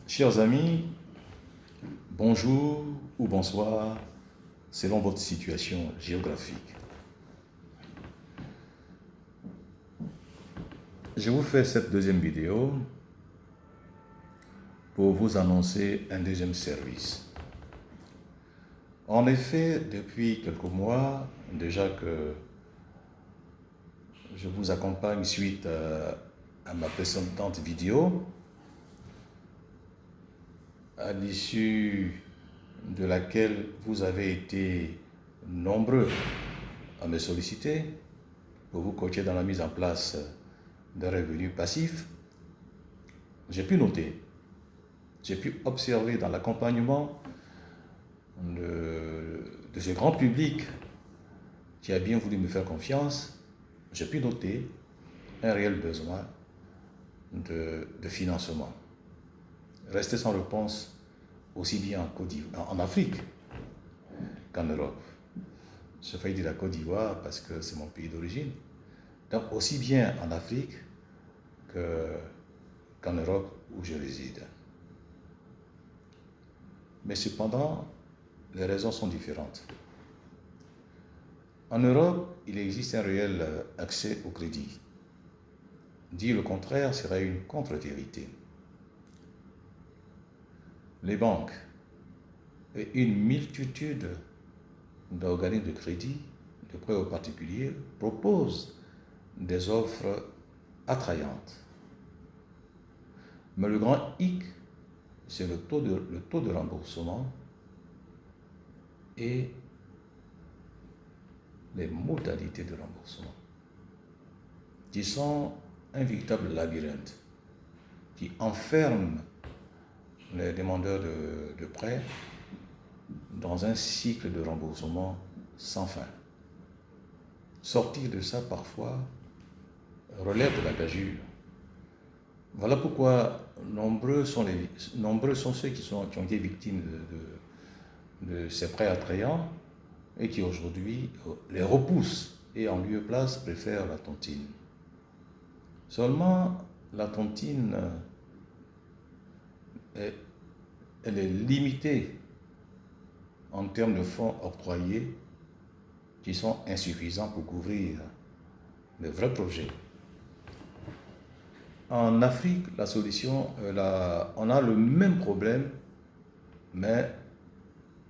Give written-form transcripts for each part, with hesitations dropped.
Chers amis, bonjour ou bonsoir, selon votre situation géographique. Je vous fais cette deuxième vidéo pour vous annoncer un deuxième service. En effet, depuis quelques mois, déjà que je vous accompagne suite à ma précédente vidéo, à l'issue de laquelle vous avez été nombreux à me solliciter pour vous coacher dans la mise en place d'un revenu passif, j'ai pu noter, j'ai pu observer dans l'accompagnement de ce grand public qui a bien voulu me faire confiance, j'ai pu noter un réel besoin de financement. Rester sans réponse aussi bien en Afrique qu'en Europe. Je failli dire la Côte d'Ivoire parce que c'est mon pays d'origine. Donc aussi bien en Afrique qu'en Europe où je réside. Mais cependant, les raisons sont différentes. En Europe, il existe un réel accès au crédit. Dire le contraire serait une contre-vérité. Les banques et une multitude d'organismes de crédit, de prêts aux particuliers, proposent des offres attrayantes. Mais le grand hic, c'est le taux de remboursement et les modalités de remboursement, qui sont un véritable labyrinthe, qui enferme les demandeurs de prêts dans un cycle de remboursement sans fin. Sortir de ça, parfois, relève de la gageure. Voilà pourquoi nombreux sont ceux qui ont été victimes de ces prêts attrayants et qui aujourd'hui les repoussent et en lieu et place préfèrent la tontine. Seulement, la tontine, elle est limitée en termes de fonds octroyés qui sont insuffisants pour couvrir les vrais projets. En Afrique, la solution, on a le même problème, mais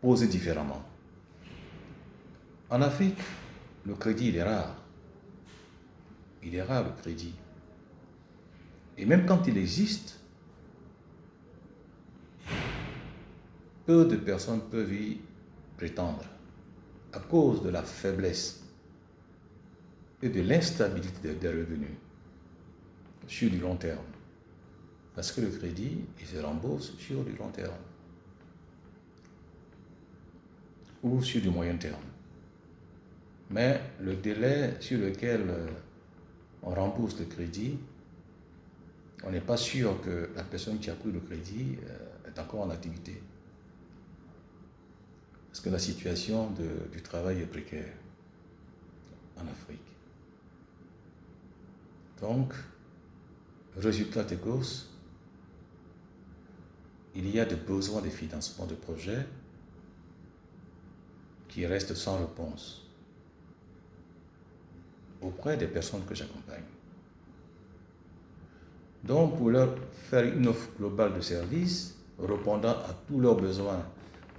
posé différemment. En Afrique, le crédit, il est rare. Il est rare, le crédit. Et même quand il existe, peu de personnes peuvent y prétendre à cause de la faiblesse et de l'instabilité des revenus sur du long terme. Parce que le crédit, il se rembourse sur du long terme ou sur du moyen terme. Mais le délai sur lequel on rembourse le crédit, on n'est pas sûr que la personne qui a pris le crédit est encore en activité. Parce que la situation du travail est précaire en Afrique. Donc, résultat des courses, il y a des besoins de financement de projets qui restent sans réponse auprès des personnes que j'accompagne. Donc, pour leur faire une offre globale de services répondant à tous leurs besoins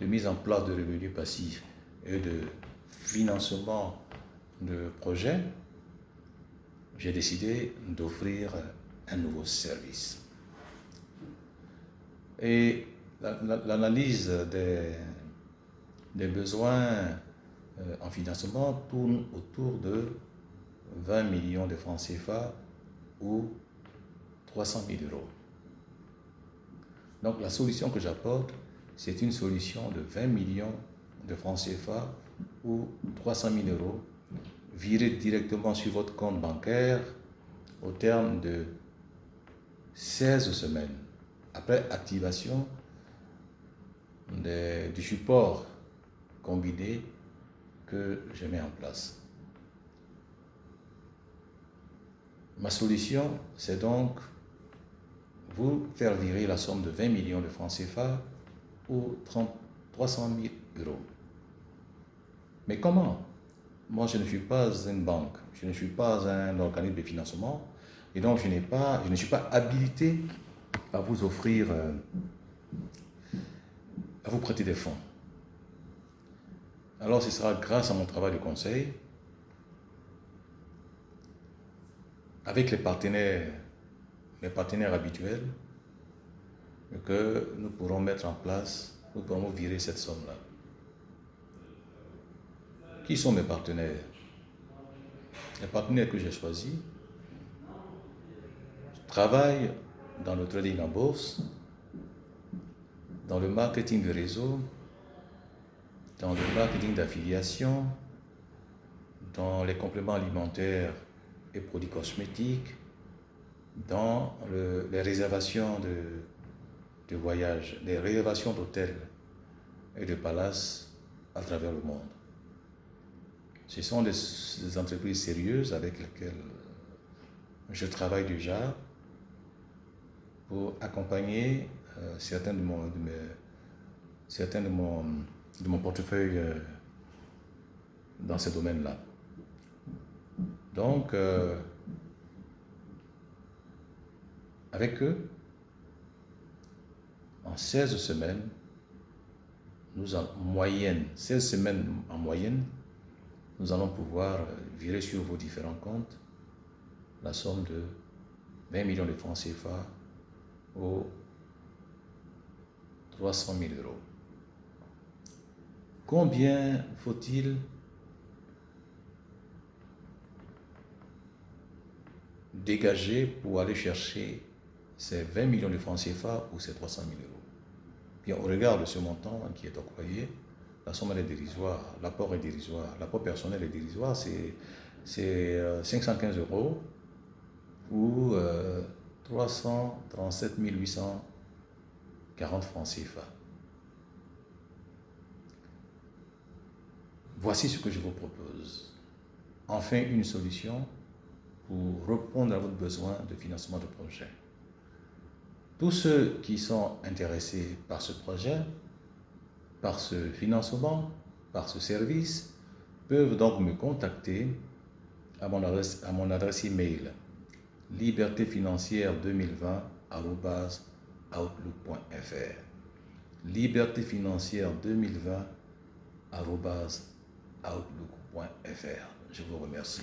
de mise en place de revenus passifs et de financement de projets, j'ai décidé d'offrir un nouveau service. Et l'analyse des besoins en financement tourne autour de 20 millions de francs CFA ou 300 000 euros. Donc la solution que j'apporte, c'est une solution de 20 millions de francs CFA ou 300 000 euros virés directement sur votre compte bancaire au terme de 16 semaines après activation du support combiné que je mets en place. Ma solution, c'est donc vous faire virer la somme de 20 millions de francs CFA ou 300 000 euros. Mais comment? Moi, je ne suis pas une banque, je ne suis pas un organisme de financement, et donc je ne suis pas habilité à vous offrir, à vous prêter des fonds. Alors ce sera grâce à mon travail de conseil, avec mes partenaires habituels, que nous pourrons mettre en place, nous pourrons virer cette somme-là. Qui sont mes partenaires? Les partenaires que j'ai choisis travaillent dans le trading en bourse, dans le marketing de réseau, dans le marketing d'affiliation, dans les compléments alimentaires et produits cosmétiques, dans les réservations de voyages, les réservations d'hôtels et de palaces à travers le monde. Ce sont des entreprises sérieuses avec lesquelles je travaille déjà pour accompagner certains de mon portefeuille dans ces domaines-là. Donc, avec eux, en 16 semaines, 16 semaines en moyenne, nous allons pouvoir virer sur vos différents comptes la somme de 20 millions de francs CFA ou 300 000 euros. Combien faut-il dégager pour aller chercher ces 20 millions de francs CFA ou ces 300 000 euros? Bien, au regard de ce montant qui est octroyé, la somme est dérisoire, l'apport est dérisoire, l'apport personnel est dérisoire, c'est 515 euros ou 337 840 francs CFA. Voici ce que je vous propose. Enfin, une solution pour répondre à votre besoin de financement de projet. Tous ceux qui sont intéressés par ce projet, par ce financement, par ce service, peuvent donc me contacter à mon adresse email libertéfinancière2020@outlook.fr. libertéfinancière2020@outlook.fr. Je vous remercie.